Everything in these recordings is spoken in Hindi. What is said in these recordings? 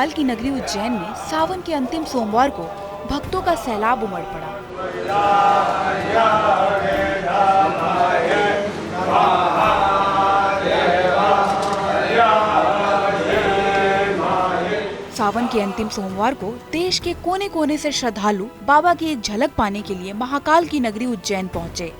महाकाल की नगरी उज्जैन में सावन के अंतिम सोमवार को भक्तों का सैलाब उमड़ पड़ा। सावन के अंतिम सोमवार को देश के कोने कोने से श्रद्धालु बाबा की एक झलक पाने के लिए महाकाल की नगरी उज्जैन पहुंचे।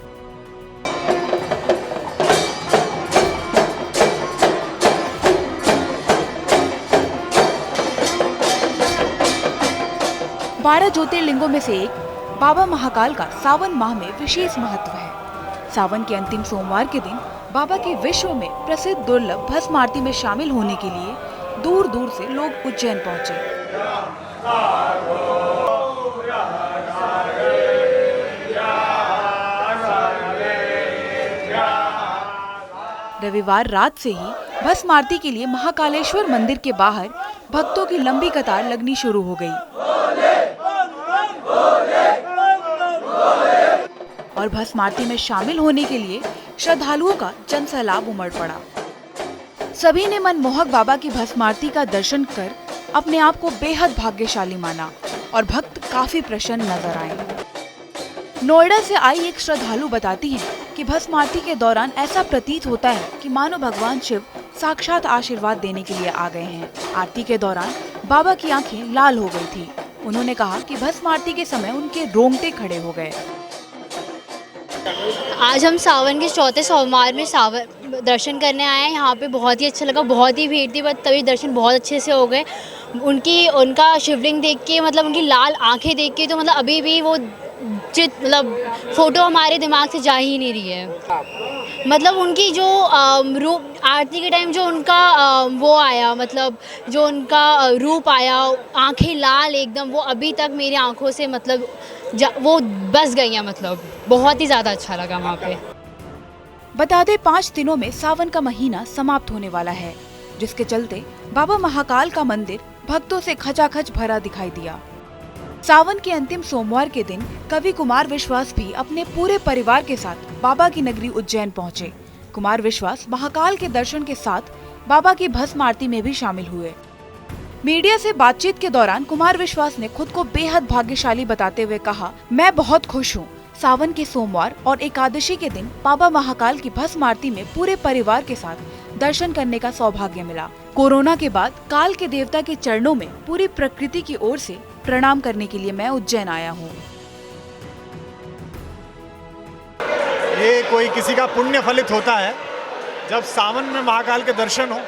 बारह ज्योतिर्लिंगों में से एक बाबा महाकाल का सावन माह में विशेष महत्व है। सावन के अंतिम सोमवार के दिन बाबा के विश्व में प्रसिद्ध दुर्लभ भस्म आरती में शामिल होने के लिए दूर दूर से लोग उज्जैन पहुंचे। रविवार रात से ही भस्म आरती के लिए महाकालेश्वर मंदिर के बाहर भक्तों की लंबी कतार लगनी शुरू हो गई और भस्म आरती में शामिल होने के लिए श्रद्धालुओं का जनसैलाब उमड़ पड़ा। सभी ने मनमोहक बाबा की भस्म आरती का दर्शन कर अपने आप को बेहद भाग्यशाली माना और भक्त काफी प्रसन्न नजर आए। नोएडा से आई एक श्रद्धालु बताती है कि भस्म आरती के दौरान ऐसा प्रतीत होता है कि मानो भगवान शिव साक्षात आशीर्वाद देने के लिए आ गए हैं। आरती के दौरान बाबा की आंखें लाल हो गई थी। उन्होंने कहा कि भस्म आरती के समय उनके रोंगटे खड़े हो गए। आज हम सावन के चौथे सोमवार में सावन दर्शन करने आए हैं। यहाँ पे बहुत ही अच्छा लगा, बहुत ही भीड़ थी, बट तभी दर्शन बहुत अच्छे से हो गए। उनका शिवलिंग देख के मतलब उनकी लाल आंखें देख के तो मतलब अभी भी वो फोटो हमारे दिमाग से जा ही नहीं रही है। मतलब उनकी जो रूप आरती के टाइम जो उनका वो आया, मतलब जो उनका रूप आया, आंखें लाल एकदम, वो अभी तक मेरी आंखों से मतलब वो बस गई हैं। मतलब बहुत ही ज़्यादा अच्छा लगा वहाँ पे। बता दें 5 दिनों में सावन का महीना समाप्त होने वाला है, जिसके चलते बाबा महाकाल का मंदिर भक्तों से खचाखच भरा दिखाई दिया। सावन के अंतिम सोमवार के दिन कवि कुमार विश्वास भी अपने पूरे परिवार के साथ बाबा की नगरी उज्जैन पहुंचे। कुमार विश्वास महाकाल के दर्शन के साथ बाबा की भस्म आरती में भी शामिल हुए। मीडिया से बातचीत के दौरान कुमार विश्वास ने खुद को बेहद भाग्यशाली बताते हुए कहा, मैं बहुत खुश हूँ। सावन के सोमवार और एकादशी के दिन बाबा महाकाल की भस्म आरती में पूरे परिवार के साथ दर्शन करने का सौभाग्य मिला। कोरोना के बाद काल के देवता के चरणों में पूरी प्रकृति की ओर से प्रणाम करने के लिए मैं उज्जैन आया हूँ। ये कोई किसी का पुण्य फलित होता है जब सावन में महाकाल के दर्शन हो,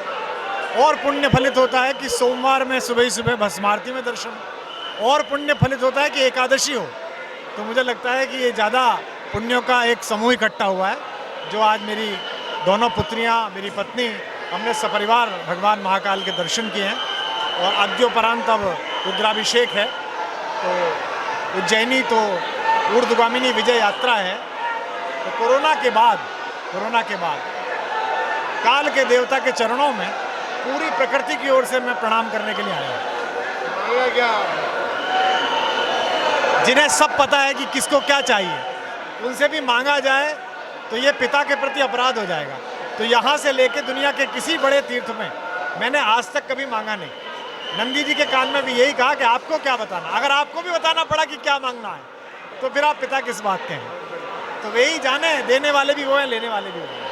और पुण्य फलित होता है कि सोमवार में सुबह ही सुबह भस्म आरती में दर्शन हो, और पुण्य फलित होता है कि एकादशी हो। तो मुझे लगता है कि ये ज़्यादा पुण्यों का एक समूह इकट्ठा हुआ है, जो आज मेरी दोनों पुत्रियां, मेरी पत्नी, हमने सपरिवार भगवान महाकाल के दर्शन किए हैं। और अद्योपरांत अब रुद्राभिषेक है, तो उज्जैनी तो ऊर्ध्वगामिनी विजय यात्रा है। तो कोरोना के बाद काल के देवता के चरणों में पूरी प्रकृति की ओर से मैं प्रणाम करने के लिए आया हूँ। जिन्हें सब पता है कि किसको क्या चाहिए, उनसे भी मांगा जाए तो ये पिता के प्रति अपराध हो जाएगा। तो यहाँ से लेके दुनिया के किसी बड़े तीर्थ में मैंने आज तक कभी मांगा नहीं। नंदी जी के कान में भी यही कहा कि आपको क्या बताना, अगर आपको भी बताना पड़ा कि क्या मांगना है तो फिर आप पिता किस बात के हैं। तो वे ही जाने, देने वाले भी वो हैं, लेने वाले भी वो हैं।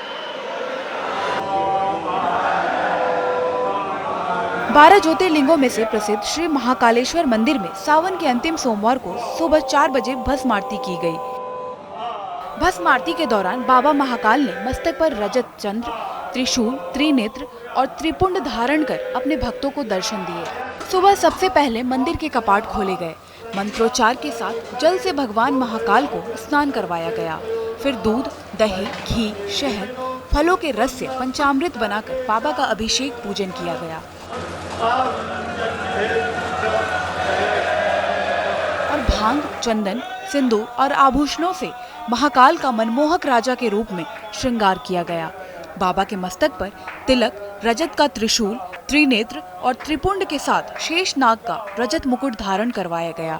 12 ज्योतिर्लिंगों में से प्रसिद्ध श्री महाकालेश्वर मंदिर में सावन के अंतिम सोमवार को सुबह 4 बजे भस्म आरती की गई। भस्म आरती के दौरान बाबा महाकाल ने मस्तक पर रजत चंद्र, त्रिशूल, त्रिनेत्र और त्रिपुंड धारण कर अपने भक्तों को दर्शन दिए। सुबह सबसे पहले मंदिर के कपाट खोले गए। मंत्रोच्चार के साथ जल से भगवान महाकाल को स्नान करवाया गया। फिर दूध, दही, घी, शहद, फलों के रस से पंचामृत बनाकर बाबा का अभिषेक पूजन किया गया और भांग, चंदन, सिंदूर और आभूषणों से महाकाल का मनमोहक राजा के रूप में श्रृंगार किया गया। बाबा के मस्तक पर तिलक, रजत का त्रिशूल, त्रिनेत्र और त्रिपुंड के साथ शेष नाग का रजत मुकुट धारण करवाया गया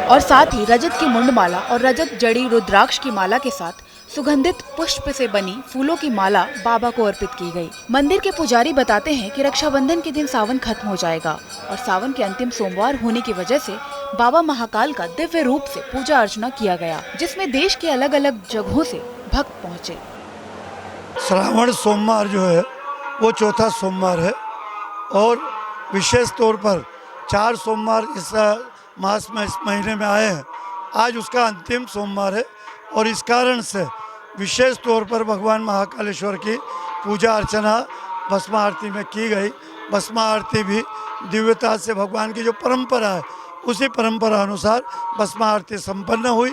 और साथ ही रजत की मुंडमाला और रजत जड़ी रुद्राक्ष की माला के साथ सुगंधित पुष्प से बनी फूलों की माला बाबा को अर्पित की गई। मंदिर के पुजारी बताते हैं कि रक्षाबंधन के दिन सावन खत्म हो जाएगा और सावन के अंतिम सोमवार होने की वजह से बाबा महाकाल का दिव्य रूप से पूजा अर्चना किया गया, जिसमें देश के अलग अलग जगहों से भक्त पहुँचे। श्रावण सोमवार जो है वो चौथा सोमवार है और विशेष तौर पर 4 सोमवार इस मास में, इस महीने में आए हैं। आज उसका अंतिम सोमवार है और इस कारण से विशेष तौर पर भगवान महाकालेश्वर की पूजा अर्चना भस्म आरती में की गई। भस्म आरती भी दिव्यता से भगवान की जो परंपरा है उसी परंपरा अनुसार भस्म आरती संपन्न हुई।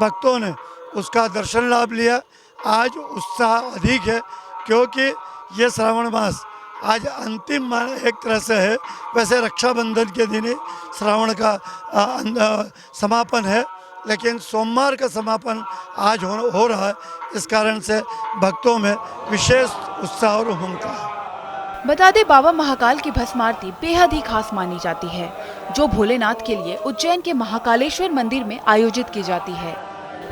भक्तों ने उसका दर्शन लाभ लिया। आज उत्साह अधिक है क्योंकि ये श्रावण मास आज अंतिम एक तरह से है। वैसे रक्षाबंधन के दिन ही श्रावण का समापन है, लेकिन सोमवार का समापन आज हो रहा है। इस कारण से भक्तों में विशेष उत्साह और उमंग है। बता दें, बाबा महाकाल की भस्म आरती बेहद ही खास मानी जाती है, जो भोलेनाथ के लिए उज्जैन के महाकालेश्वर मंदिर में आयोजित की जाती है।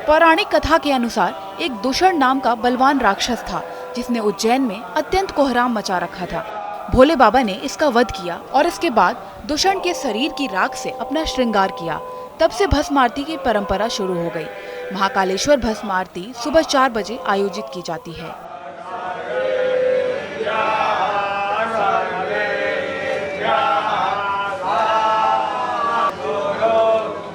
पौराणिक कथा के अनुसार एक दूषण नाम का बलवान राक्षस था, जिसने उज्जैन में अत्यंत कोहराम मचा रखा था। भोले बाबा ने इसका वध किया और इसके बाद दूषण के शरीर की राख से अपना श्रृंगार किया। तब से भस्म आरती की परंपरा शुरू हो गई। महाकालेश्वर भस्म आरती सुबह 4 बजे आयोजित की जाती है।